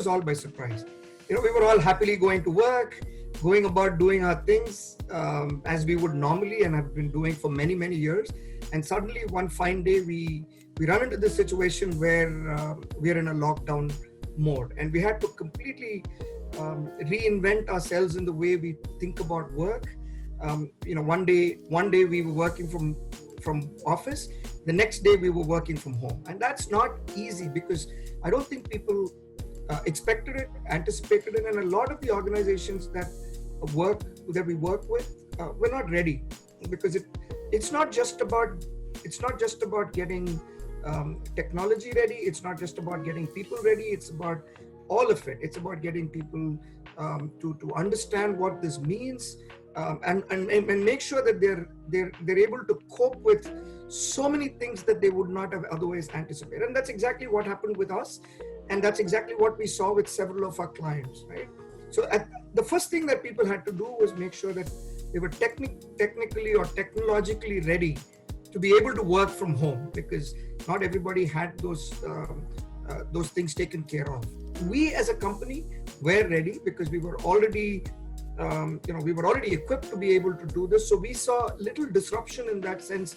us all by surprise. We were all happily going to work, going about doing our things as we would normally and have been doing for many, many years. And suddenly one fine day, we run into this situation where we are in a lockdown mode, and we had to completely reinvent ourselves in the way we think about work. One day we were working from office, the next day we were working from home, and that's not easy because I don't think people expected it, anticipated it, and a lot of the organizations that we work with we're not ready, because it's not just about getting technology ready. It's not just about getting people ready. It's about all of it. It's about getting people to understand what this means, and make sure that they're able to cope with so many things that they would not have otherwise anticipated. And that's exactly what happened with us, and that's exactly what we saw with several of our clients, right? So the first thing that people had to do was make sure that they were technically or technologically ready to be able to work from home, because not everybody had those things taken care of. We as a company were ready because we were already equipped to be able to do this. So we saw little disruption in that sense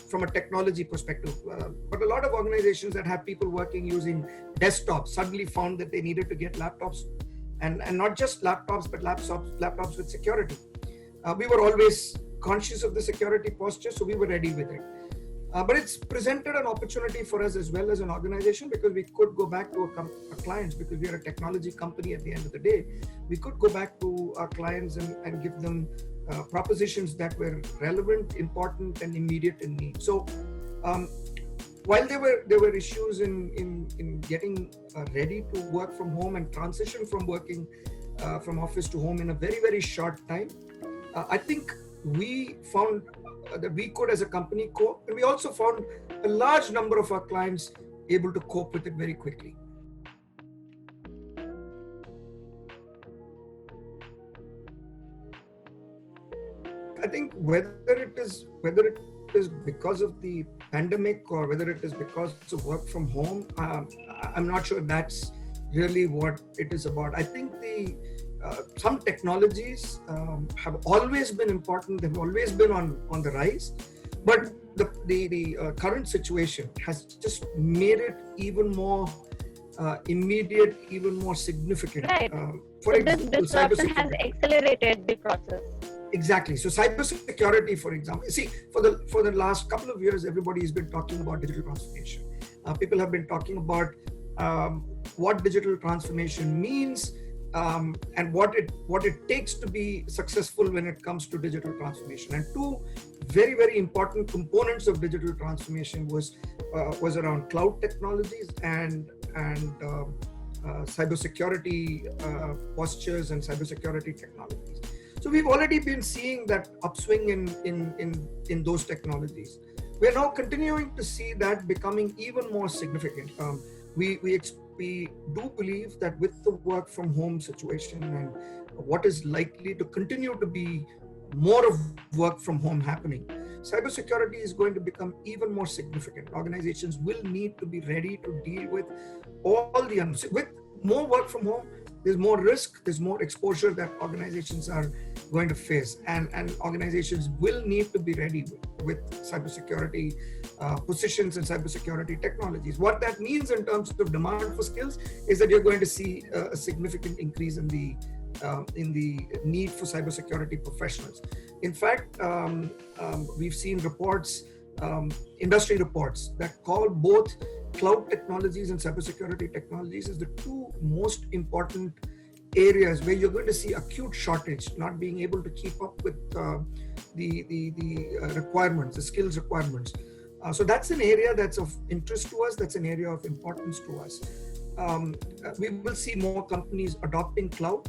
from a technology perspective. But a lot of organizations that have people working using desktops suddenly found that they needed to get laptops, and not just laptops, but laptops with security. We were always conscious of the security posture, so we were ready with it. But it's presented an opportunity for us as well as an organization, because we could go back to our clients, because we are a technology company at the end of the day. We could go back to our clients and give them propositions that were relevant, important, and immediate in need. So while there were issues in getting ready to work from home and transition from working from office to home in a very, very short time, I think we found that we could as a company cope, and we also found a large number of our clients able to cope with it very quickly. I think whether it is because of the pandemic or whether it is because of work from home, I'm not sure that's really what it is about. I think some technologies have always been important. They've always been on the rise, but the current situation has just made it even more immediate, even more significant. Right. For example, this disruption has accelerated the process. Exactly. So cybersecurity, for example, see, for the last couple of years, everybody has been talking about digital transformation. People have been talking about what digital transformation means, and what it takes to be successful when it comes to digital transformation. And two very, very important components of digital transformation was around cloud technologies and cybersecurity postures and cybersecurity technologies. So we've already been seeing that upswing in those technologies. We're now continuing to see that becoming even more significant. We do believe that with the work from home situation and what is likely to continue to be more of work from home happening, cybersecurity is going to become even more significant. Organizations will need to be ready to deal with all the with more work from home. There's more risk, there's more exposure that organizations are going to face, and organizations will need to be ready with cybersecurity positions and cybersecurity technologies. What that means in terms of demand for skills is that you're going to see a significant increase in the need for cybersecurity professionals. In fact, we've seen reports, industry reports, that call both cloud technologies and cybersecurity technologies as the two most important areas where you're going to see acute shortage, not being able to keep up with the requirements, the skills requirements. So that's an area that's of interest to us. That's an area of importance to us. We will see more companies adopting cloud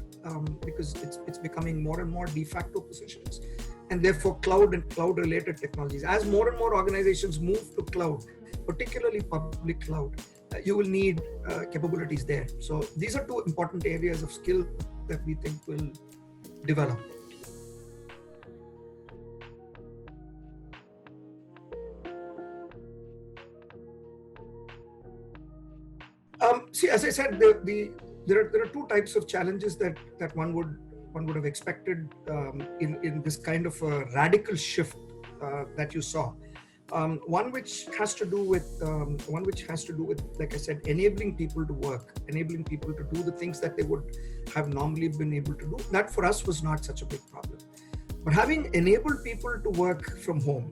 because it's becoming more and more de facto positions, and therefore cloud and cloud-related technologies. As more and more organizations move to cloud, particularly public cloud, you will need capabilities there. So these are two important areas of skill that we think will develop. See, as I said, there are two types of challenges that one would have expected in this kind of a radical shift that you saw. One which has to do with like I said, enabling people to work, enabling people to do the things that they would have normally been able to do. That for us was not such a big problem. But having enabled people to work from home,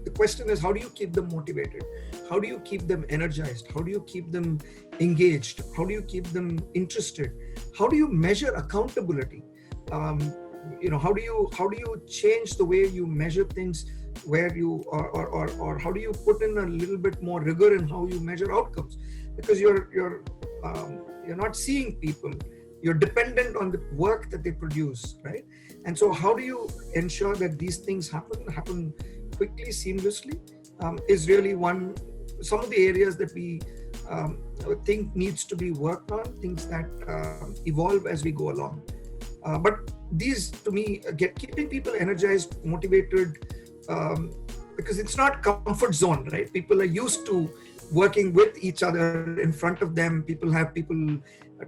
the question is, how do you keep them motivated? How do you keep them energized? How do you keep them engaged? How do you keep them interested? How do you measure accountability? How do you change the way you measure things, where you or how do you put in a little bit more rigor in how you measure outcomes? Because you're not seeing people, you're dependent on the work that they produce, right? And so how do you ensure that these things happen quickly, seamlessly, is really some of the areas that we think needs to be worked on, things that evolve as we go along. But these, to me, keeping people energized, motivated, because it's not comfort zone, right? People are used to working with each other in front of them. People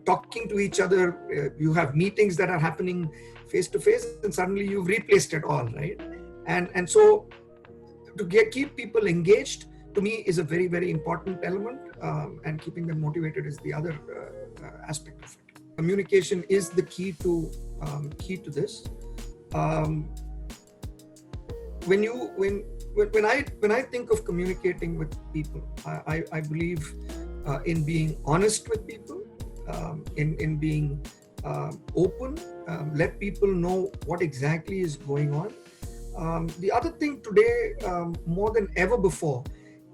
talking to each other. You have meetings that are happening face to face, and suddenly you've replaced it all, right? And so to keep people engaged, to me, is a very, very important element, and keeping them motivated is the other aspect of it. Communication is the key to this. When I think of communicating with people, I believe in being honest with people, in being open, let people know what exactly is going on. The other thing today, more than ever before,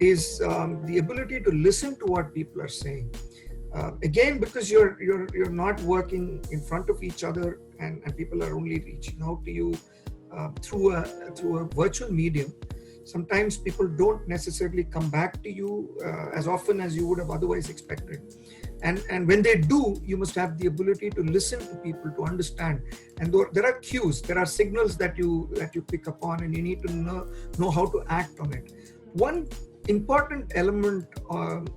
is the ability to listen to what people are saying. Again, because you're not working in front of each other, and people are only reaching out to you through a virtual medium. Sometimes people don't necessarily come back to you as often as you would have otherwise expected. And when they do, you must have the ability to listen to people, to understand. And there are cues, there are signals that you pick up on, and you need to know how to act on it. One important element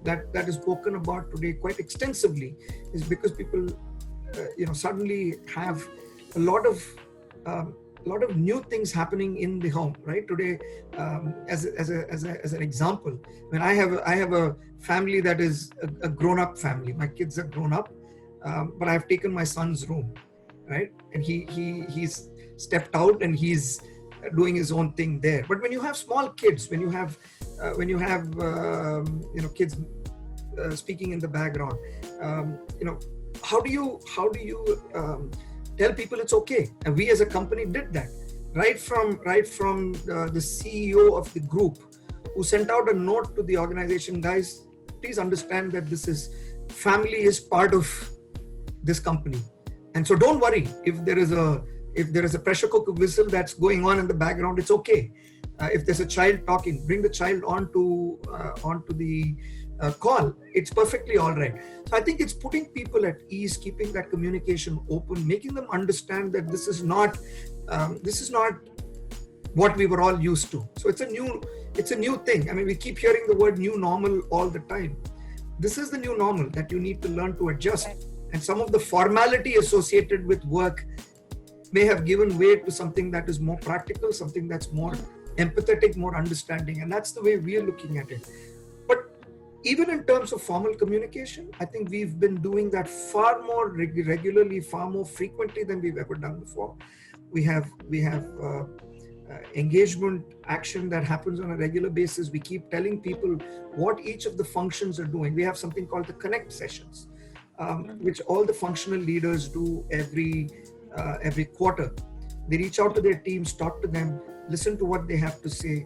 that is spoken about today quite extensively is because people suddenly have a lot of new things happening in the home, right? Today, as an example, when I have a family that is a grown-up family. My kids are grown up, but I've taken my son's room, right? And he's stepped out and he's doing his own thing there. But when you have small kids, when you have kids speaking in the background, how do you tell people it's okay? And we as a company did that right from the CEO of the group, who sent out a note to the organization: guys, please understand that family is part of this company, and so don't worry if there is a pressure cooker whistle that's going on in the background. It's okay. If there's a child talking, bring the child onto the call. It's perfectly all right. So I think it's putting people at ease, keeping that communication open, making them understand that this is not what we were all used to. So it's a new thing. I mean, we keep hearing the word new normal all the time. This is the new normal that you need to learn to adjust. And some of the formality associated with work may have given way to something that is more practical, something that's more empathetic, more understanding. And that's the way we are looking at it. But even in terms of formal communication, I think we've been doing that far more regularly, far more frequently than we've ever done before. We have engagement action that happens on a regular basis. We keep telling people what each of the functions are doing. We have something called the connect sessions, which all the functional leaders do every quarter. They reach out to their teams, talk to them, listen to what they have to say,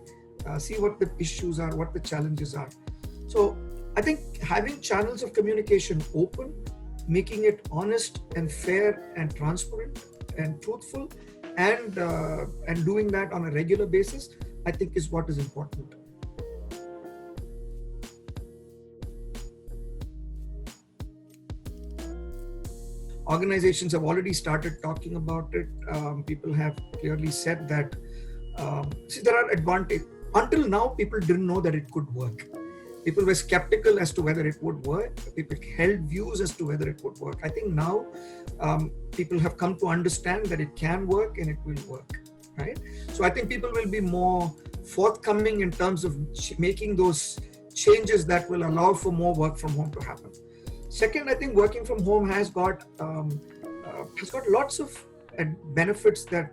see what the issues are, what the challenges are. So I think having channels of communication open, making it honest and fair and transparent and truthful, and doing that on a regular basis, I think is what is important. Organizations have already started talking about it. People have clearly said that, there are advantages. Until now, people didn't know that it could work. People were skeptical as to whether it would work. People held views as to whether it would work. I think now people have come to understand that it can work and it will work, right? So I think people will be more forthcoming in terms of making those changes that will allow for more work from home to happen. Second, I think working from home has got lots of benefits that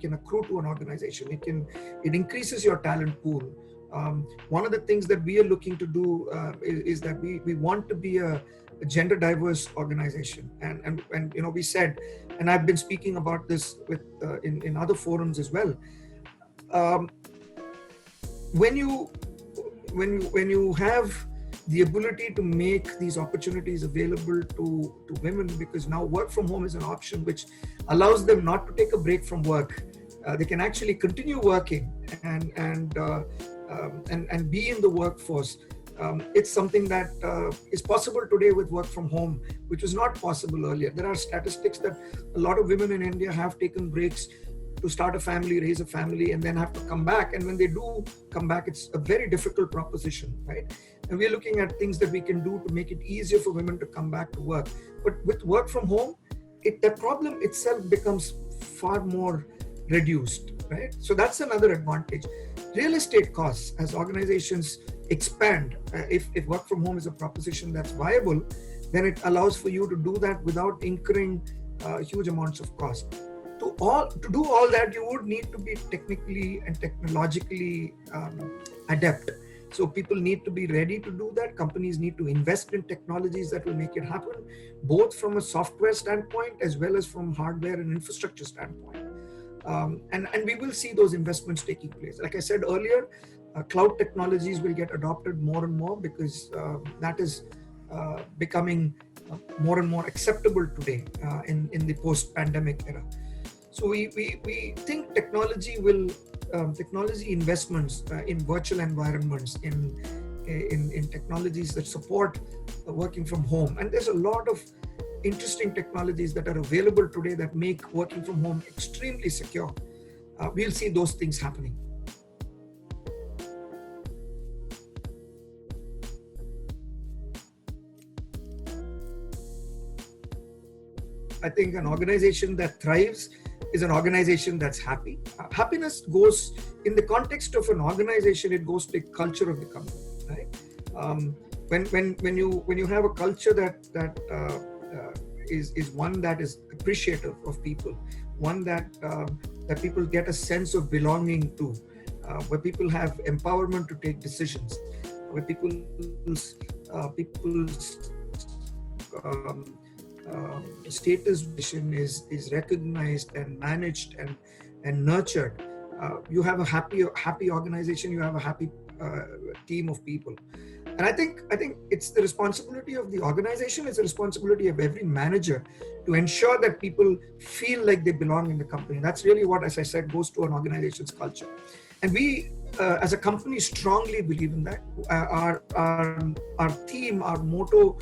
can accrue to an organization. It increases your talent pool. One of the things that we are looking to do is that we want to be a gender diverse organization, and we said, and I've been speaking about this with in other forums as well. When you have the ability to make these opportunities available to women, because now work from home is an option which allows them not to take a break from work. They can actually continue working and be in the workforce. It's something that is possible today with work from home, which was not possible earlier. There are statistics that a lot of women in India have taken breaks to start a family, raise a family, and then have to come back. And when they do come back, it's a very difficult proposition, right? And we're looking at things that we can do to make it easier for women to come back to work. But with work from home, the problem itself becomes far more reduced, right? So that's another advantage. Real estate costs, as organizations expand, if work from home is a proposition that's viable, then it allows for you to do that without incurring huge amounts of cost. To do all that, you would need to be technically and technologically adept. So people need to be ready to do that. Companies need to invest in technologies that will make it happen, both from a software standpoint as well as from hardware and infrastructure standpoint. And we will see those investments taking place. Like I said earlier, cloud technologies will get adopted more and more because that is becoming more and more acceptable today in the post-pandemic era. So we think technology investments in virtual environments, in technologies that support working from home. And there's a lot of interesting technologies that are available today that make working from home extremely secure. We'll see those things happening. I think an organization that thrives is an organization that's happy. Happiness goes, in the context of an organization, it goes to the culture of the company, right? When you have a culture that is one that is appreciative of people, one that people get a sense of belonging to, where people have empowerment to take decisions, where people's status vision is recognized and managed and nurtured. You have a happy organization. You have a happy team of people. And I think it's the responsibility of the organization. It's the responsibility of every manager to ensure that people feel like they belong in the company. That's really what, as I said, goes to an organization's culture. And we, as a company, strongly believe in that. Our theme, our motto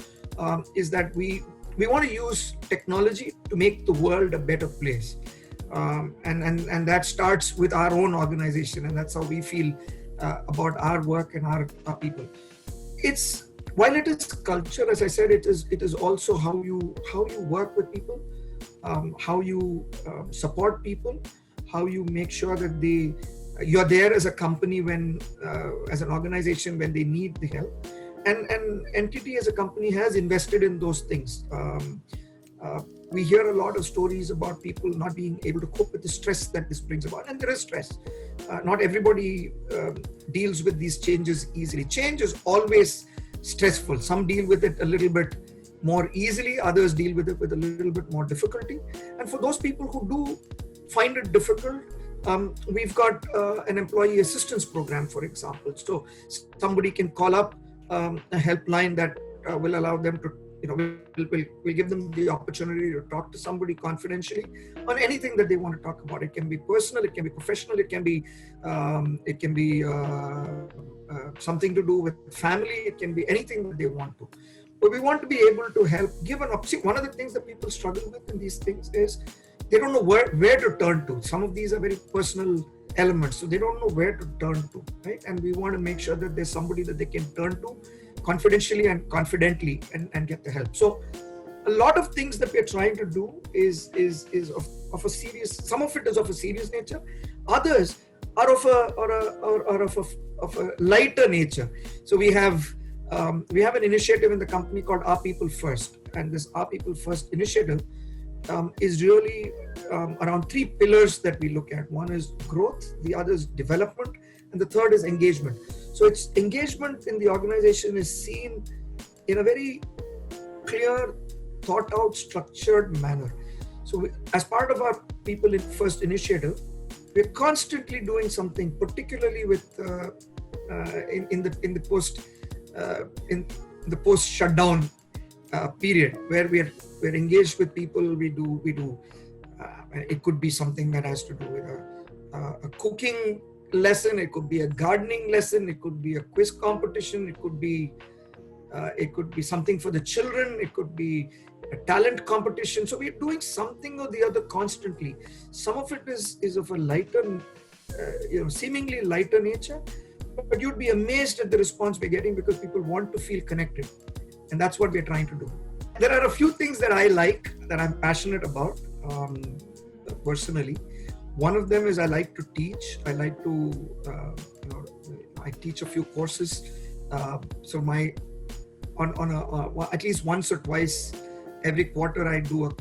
is that we want to use technology to make the world a better place. And that starts with our own organization. And that's how we feel about our work and our people. While it is culture, as I said, it is also how you work with people, how you support people, how you make sure that you're there as a company as an organization when they need the help. And NTT as a company has invested in those things. We hear a lot of stories about people not being able to cope with the stress that this brings about. And there is stress. Not everybody deals with these changes easily. Change is always stressful. Some deal with it a little bit more easily. Others deal with it with a little bit more difficulty. And for those people who do find it difficult, we've got an employee assistance program, for example. So somebody can call up a helpline that will allow them to, we'll give them the opportunity to talk to somebody confidentially on anything that they want to talk about. It can be personal, it can be professional, it can be something to do with family, it can be anything that they want to. But we want to be able to help give an option. One of the things that people struggle with in these things is they don't know where to turn to. Some of these are very personal elements, so they don't know where to turn to, right? And we want to make sure that there's somebody that they can turn to confidentially and confidently and get the help. So a lot of things that we're trying to do is of a serious, some of it is of a serious nature, others are of a lighter nature. So we have an initiative in the company called Our People First, and this Our People First initiative is really around three pillars that we look at. One is growth, the other is development, and the third is engagement. So it's engagement in the organization is seen in a very clear, thought out, structured manner. So as part of our People First initiative, we're constantly doing something, particularly with in the post shutdown period, where we're engaged with people. We do it could be something that has to do with a cooking lesson, it could be a gardening lesson, it could be a quiz competition, it could be something for the children, it could be a talent competition. So we're doing something or the other constantly. Some of it is of a lighter, seemingly lighter nature, but you'd be amazed at the response we're getting, because people want to feel connected, and that's what we're trying to do. There are a few things that I like, that I'm passionate about personally. One of them is I like to teach. I like to, I teach a few courses. So at least once or twice every quarter, I do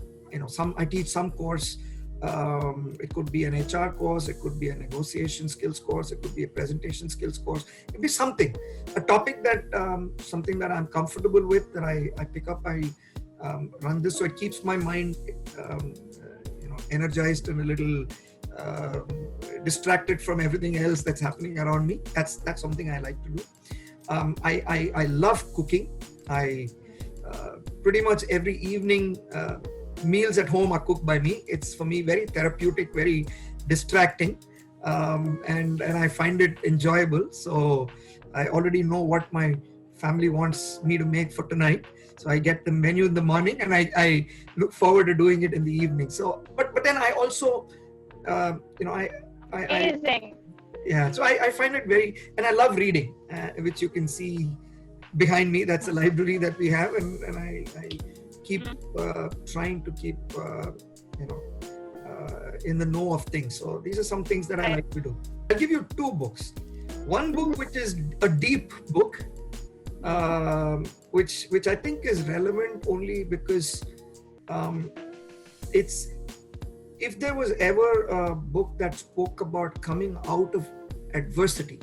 I teach some course. It could be an HR course, it could be a negotiation skills course, it could be a presentation skills course. It could be something, a topic that something that I'm comfortable with, that I pick up. I run this, so it keeps my mind energized and a little distracted from everything else that's happening around me. That's something I like to do. I love cooking. I pretty much every evening, meals at home are cooked by me. It's for me very therapeutic, very distracting, and I find it enjoyable. So I already know what my family wants me to make for tonight. So I get the menu in the morning, and I look forward to doing it in the evening. So, but then I also, Amazing. Yeah. So I find it and I love reading, which you can see behind me. That's a library that we have, and I keep trying to keep in the know of things. So these are some things that I like to do. I'll give you two books. One book which is a deep book, which I think is relevant only because if there was ever a book that spoke about coming out of adversity,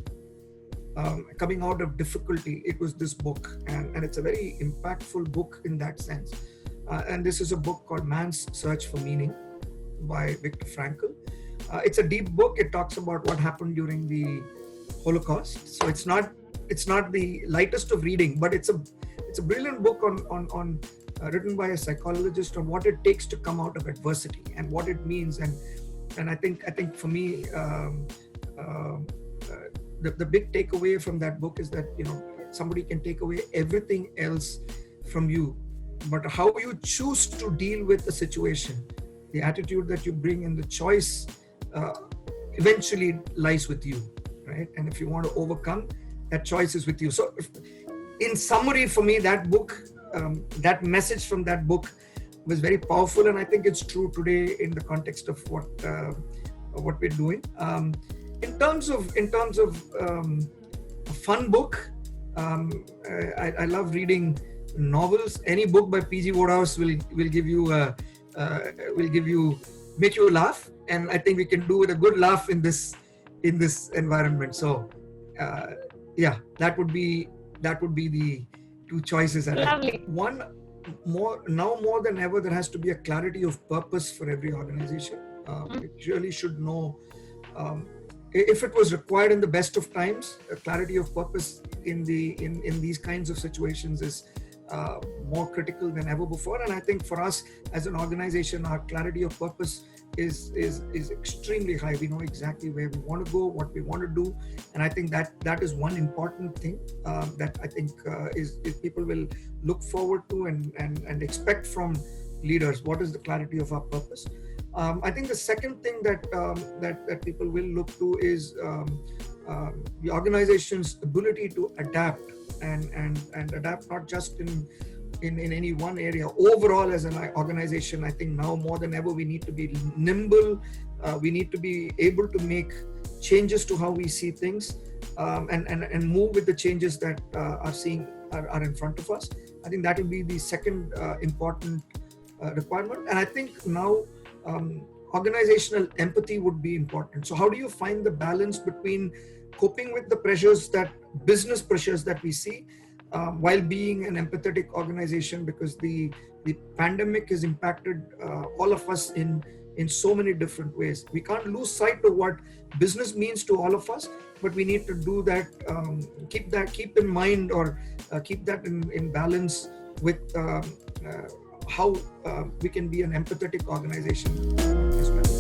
coming out of difficulty, it was this book, and it's a very impactful book in that sense. And this is a book called Man's Search for Meaning by Viktor Frankl. It's a deep book. It talks about what happened during the Holocaust. So it's not the lightest of reading, but it's a brilliant book on written by a psychologist on what it takes to come out of adversity and what it means. And I think for me, the big takeaway from that book is that somebody can take away everything else from you, but how you choose to deal with the situation, the attitude that you bring, and the choice eventually lies with you, right? And if you want to overcome, that choice is with you. So in summary, for me, that book, that message from that book was very powerful, and I think it's true today in the context of what we're doing. In terms of a fun book, I love reading novels. Any book by P.G. Wodehouse will give you make you laugh, and I think we can do with a good laugh in this environment. So that would be the two choices. Lovely. One, more than ever, there has to be a clarity of purpose for every organization. It really should know. If it was required in the best of times, a clarity of purpose in these kinds of situations is more critical than ever before. And I think for us as an organization, our clarity of purpose is extremely high. We know exactly where we want to go, what we want to do, and I think that is one important thing that I think is people will look forward to and expect from leaders. What is the clarity of our purpose? I think the second thing that people will look to is the organization's ability to adapt and adapt not just in any one area. Overall, as an organization, I think now more than ever we need to be nimble. We need to be able to make changes to how we see things, and move with the changes that are in front of us. I think that will be the second important requirement. And I think now organizational empathy would be important. So how do you find the balance between coping with the business pressures that we see, while being an empathetic organization, because the pandemic has impacted all of us in so many different ways. We can't lose sight of what business means to all of us, but we need to do that, keep in mind, or keep that in balance with how we can be an empathetic organization as well.